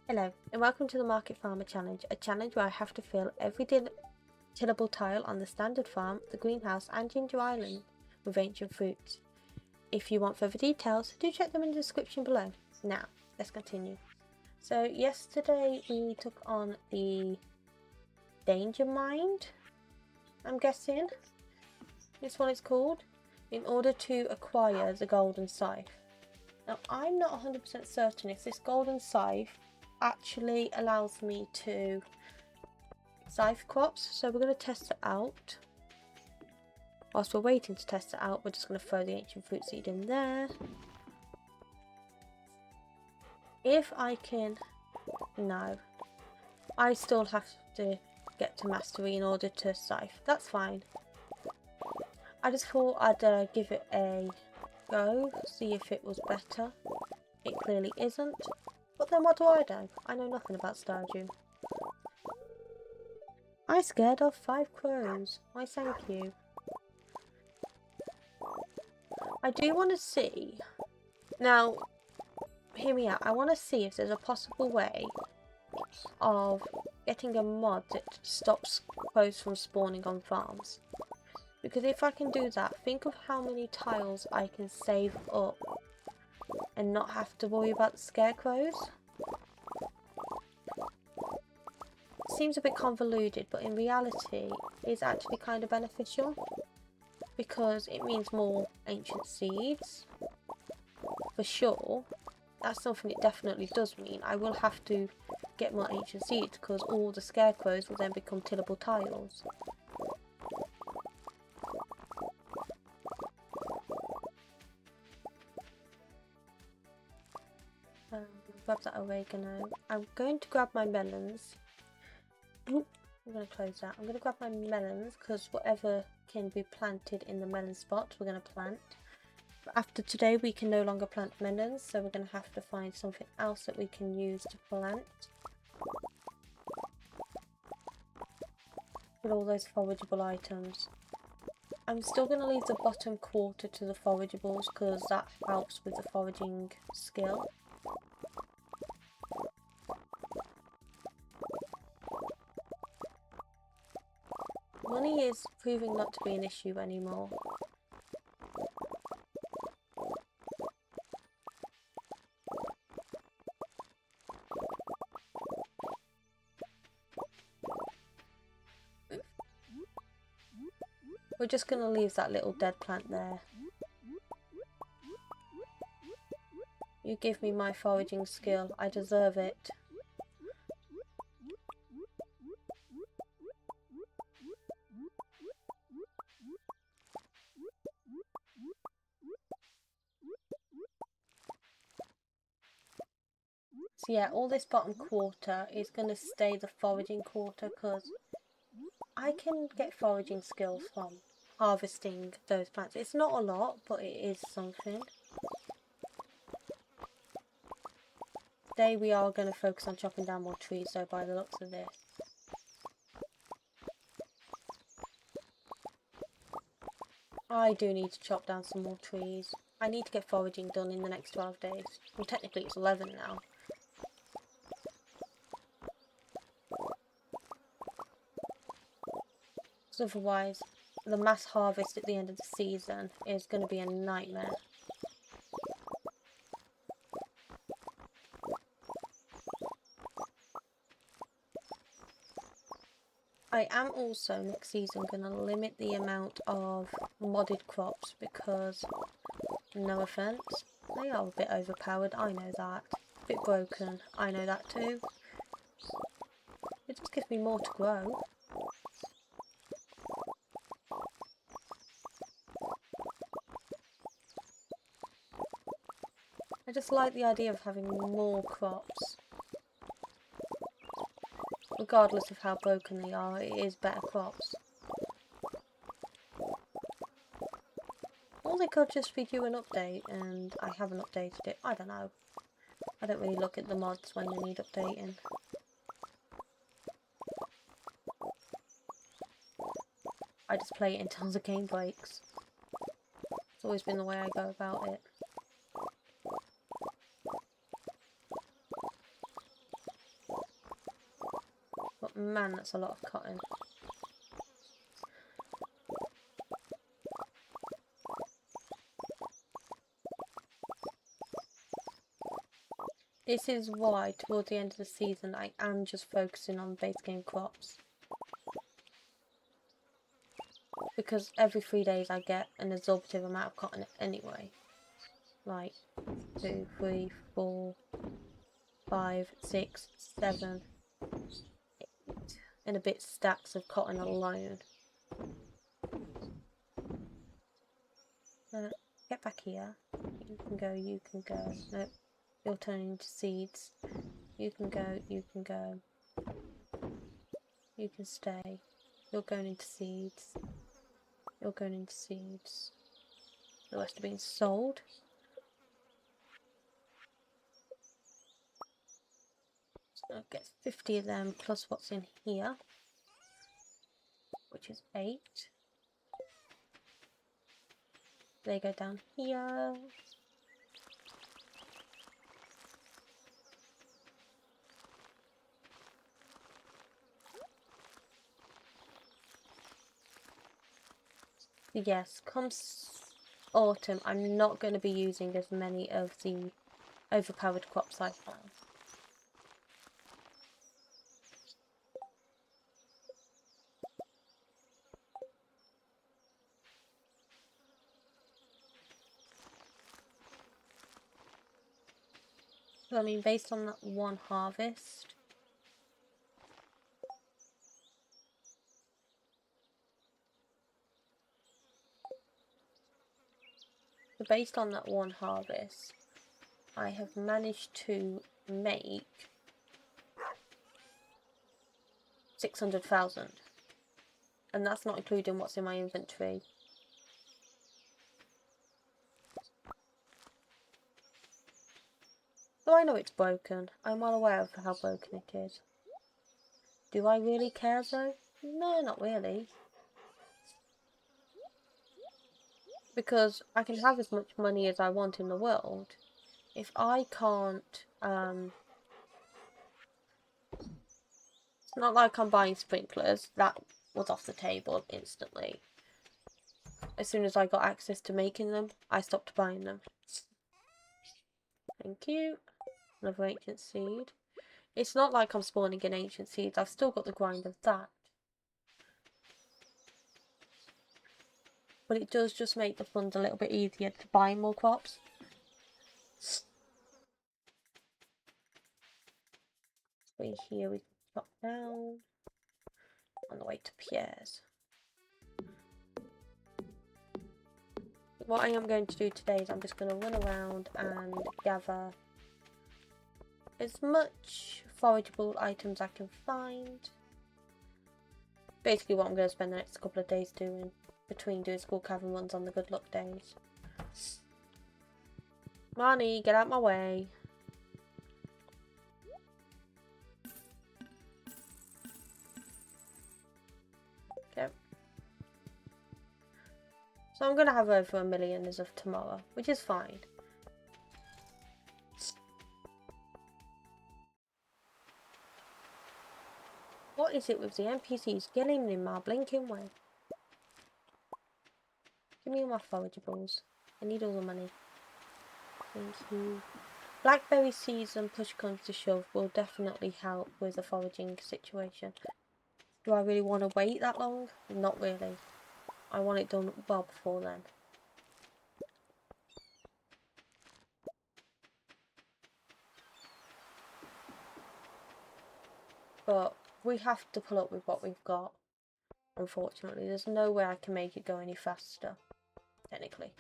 Hello, and welcome to the Market Farmer Challenge, a challenge where I have to fill every tillable tile on the standard farm, the greenhouse and Ginger Island with ancient fruits. If you want further details, do check them in the description below. Now, let's continue. So yesterday we took on the Danger Mind, I'm guessing that's what it's called, in order to acquire the golden scythe. Now I'm not 100% certain if this golden scythe actually allows me to scythe crops, so we're going to test it out. Whilst we're waiting to test it out, we're just going to throw the ancient fruit seed in there. If I can... no, I still have to get to mastery in order to scythe. That's fine. I just thought I'd give it a go, see if it was better. It clearly isn't. But then what do? I know nothing about Stardew. I scared off 5 crows. Why thank you. I do want to see... now, hear me out. I want to see if there's a possible way of getting a mod that stops crows from spawning on farms. Because if I can do that, think of how many tiles I can save up and not have to worry about the scarecrows. It seems a bit convoluted, but in reality it's actually kind of beneficial because it means more ancient seeds for sure. That's something it definitely does mean. I will have to get more ancient seeds because all the scarecrows will then become tillable tiles. Grab that oregano. I'm going to grab my melons. I'm going to close that. I'm going to grab my melons because whatever can be planted in the melon spot we're going to plant. But after today we can no longer plant melons, so we're going to have to find something else that we can use to plant. With all those forageable items. I'm still going to leave the bottom quarter to the forageables because that helps with the foraging skill. Money is proving not to be an issue anymore. We're just going to leave that little dead plant there. You give me my foraging skill, I deserve it. So yeah, all this bottom quarter is going to stay the foraging quarter because I can get foraging skills from harvesting those plants. It's not a lot, but it is something. Today we are going to focus on chopping down more trees though, by the looks of this. I do need to chop down some more trees. I need to get foraging done in the next 12 days. Well, technically it's 11 now. Otherwise, the mass harvest at the end of the season is going to be a nightmare. I am also next season going to limit the amount of modded crops because, no offence, they are a bit overpowered, I know that. A bit broken, I know that too. It just gives me more to grow. I just like the idea of having more crops. Regardless of how broken they are, it is better crops. Or they could just be due an update and I haven't updated it. I don't know. I don't really look at the mods when they need updating. I just play it until the game breaks. It's always been the way I go about it. Man, that's a lot of cotton. This is why, towards the end of the season, I am just focusing on base game crops. Because every 3 days I get an absorptive amount of cotton anyway. Like 2, 3, 4, 5, 6, 7, 8, and a bit stacks of cotton alone. Get back here. You can go, you can go. Nope. You're turning into seeds. You can go, you can go. You can stay. You're going into seeds. You're going into seeds. The rest are being sold. So I'll get 50 of them plus what's in here, which is 8. They go down here. Yes, come autumn, I'm not going to be using as many of the overpowered crops I have. So, I mean, based on that one harvest, I have managed to make 600,000, and that's not including what's in my inventory. Though I know it's broken, I'm well aware of how broken it is. Do I really care though? No, not really. Because I can have as much money as I want in the world. If I can't, it's not like I'm buying sprinklers. That was off the table instantly. As soon as I got access to making them, I stopped buying them. Thank you. Another ancient seed. It's not like I'm spawning in ancient seeds. I've still got the grind of that. But it does just make the funds a little bit easier to buy more crops. Right here we drop down on the way to Pierre's. What I am going to do today is I'm just going to run around and gather as much forageable items I can find. Basically what I'm going to spend the next couple of days doing, between doing school cavern runs on the good luck days. Marnie, get out my way. Okay. So I'm going to have over 1 million as of tomorrow, which is fine. What is it with the NPCs getting in my blinking way? Give me all my forageables. I need all the money. Thank you. Blackberry season, push comes to shove, will definitely help with the foraging situation. Do I really want to wait that long? Not really. I want it done well before then. But we have to pull up with what we've got. Unfortunately, there's no way I can make it go any faster. Technically.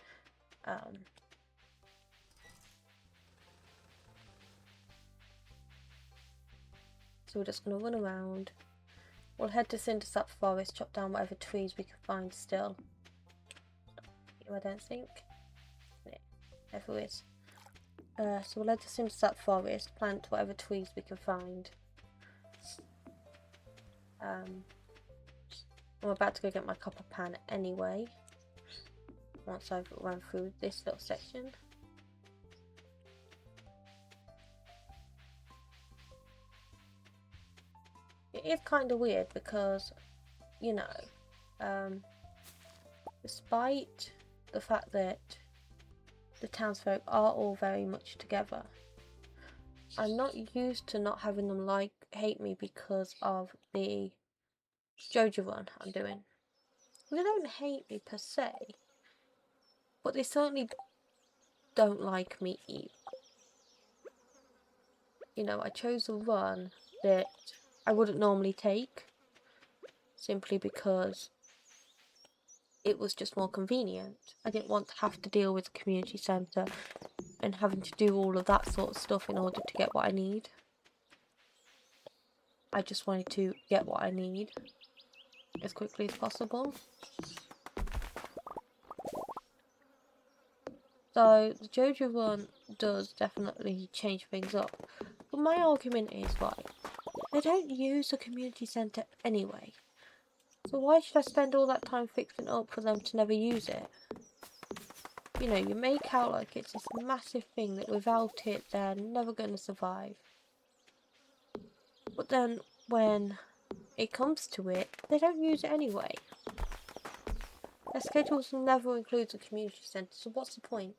So we're just going to run around. We'll head to Cindersap Forest, chop down whatever trees we can find still. I don't think. Yeah, there is. So we'll head to Cindersap Forest, plant whatever trees we can find. I'm about to go get my copper pan anyway. Once I've run through this little section. it is kind of weird because, you know, despite the fact that the townsfolk are all very much together, I'm not used to not having them hate me because of the Joja run I'm doing. They don't hate me per se, but they certainly don't like me either. You know, I chose a run that I wouldn't normally take, simply because it was just more convenient. I didn't want to have to deal with the community centre and having to do all of that sort of stuff in order to get what I need. I just wanted to get what I need as quickly as possible. So the Joja run does definitely change things up. But my argument is, right, they don't use the community centre anyway. So why should I spend all that time fixing it up for them to never use it? You know, you make out like it's this massive thing that without it they're never going to survive. But then when it comes to it, they don't use it anyway. Their schedules never include the community centre, so what's the point?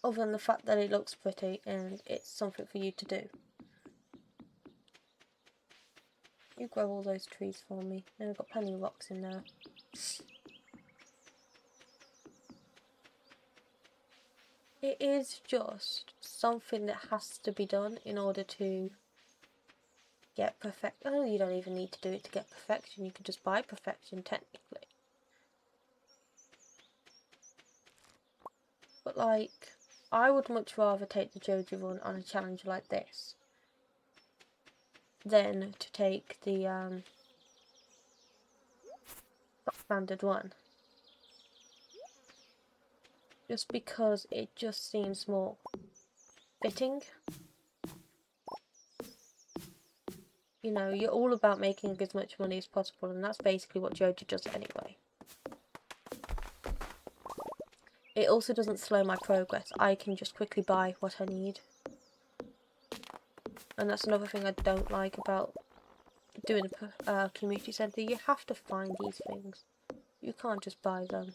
Other than the fact that it looks pretty and it's something for you to do. You grow all those trees for me. Then we've got plenty of rocks in there. It is just something that has to be done in order to get perfect. Oh, you don't even need to do it to get perfection. You could just buy perfection, technically. But like, I would much rather take the Joja run on a challenge like this than to take the standard one. Just because it just seems more fitting. You know, you're all about making as much money as possible, and that's basically what Joja does anyway. It also doesn't slow my progress. I can just quickly buy what I need. And that's another thing I don't like about doing a community centre. You have to find these things. You can't just buy them.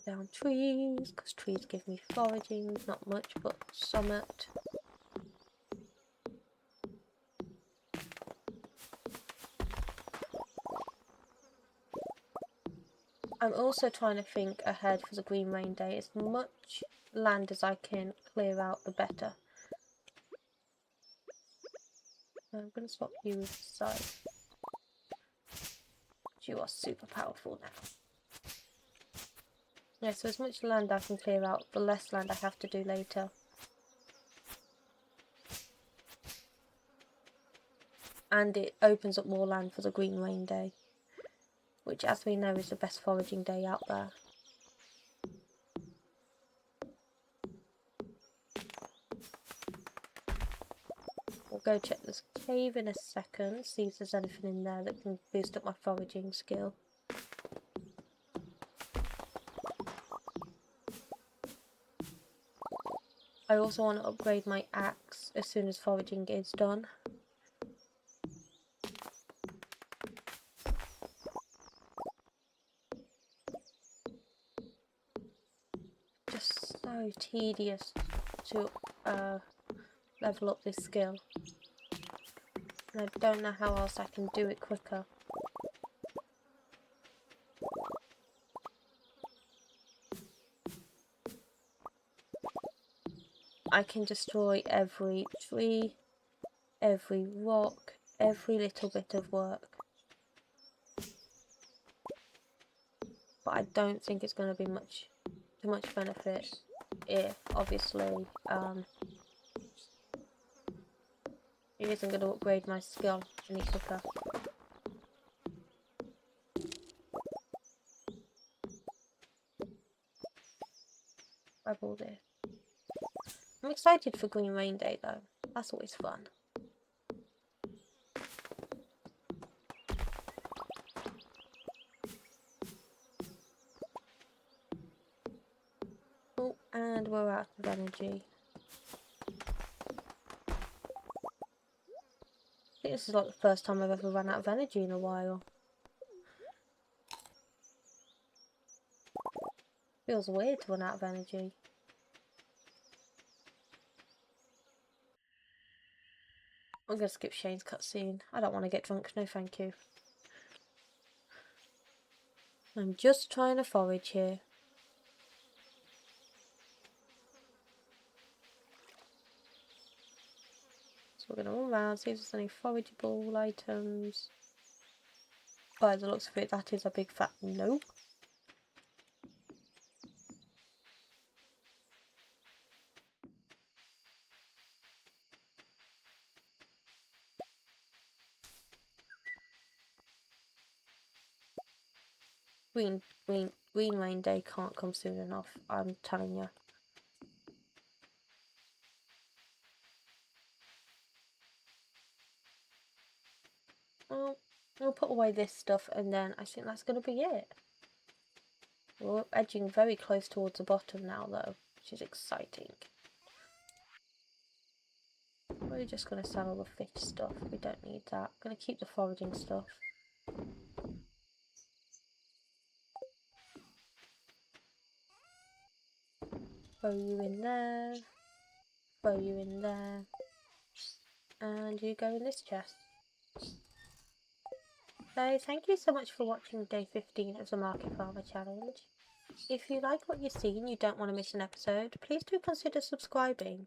Down trees, because trees give me foraging. Not much, but somewhat. I'm also trying to think ahead for the Green Rain Day. As much land as I can clear out, the better. I'm going to swap you with size. You are super powerful now. Yeah, so as much land I can clear out, the less land I have to do later. And it opens up more land for the Green Rain Day, which, as we know, is the best foraging day out there. We'll go check this cave in a second, see if there's anything in there that can boost up my foraging skill. I also want to upgrade my axe as soon as foraging is done. Just so tedious to level up this skill. And I don't know how else I can do it quicker. I can destroy every tree, every rock, every little bit of work. But I don't think it's going to be too much benefit if, obviously, it isn't going to upgrade my skill any quicker. Grab all this. I'm excited for Green Rain Day though. That's always fun. Oh, and we're out of energy. I think this is like the first time I've ever run out of energy in a while. Feels weird to run out of energy. I'm gonna skip Shane's cutscene. I don't want to get drunk, no thank you. I'm just trying to forage here. So we're gonna run around, see if there's any forageable items. By the looks of it, that is a big fat no. Green rain day can't come soon enough, I'm telling you. Well, I'll put away this stuff and then I think that's going to be it. We're edging very close towards the bottom now though, which is exciting. We're just going to sell all the fish stuff, we don't need that. I'm going to keep the foraging stuff. Throw you in there. Throw you in there. And you go in this chest. So thank you so much for watching day 15 of the Market Farmer Challenge. If you like what you see and you don't want to miss an episode, please do consider subscribing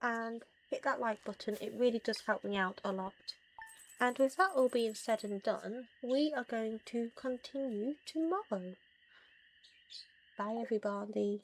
and hit that like button, it really does help me out a lot. And with that all being said and done, we are going to continue tomorrow. Bye everybody.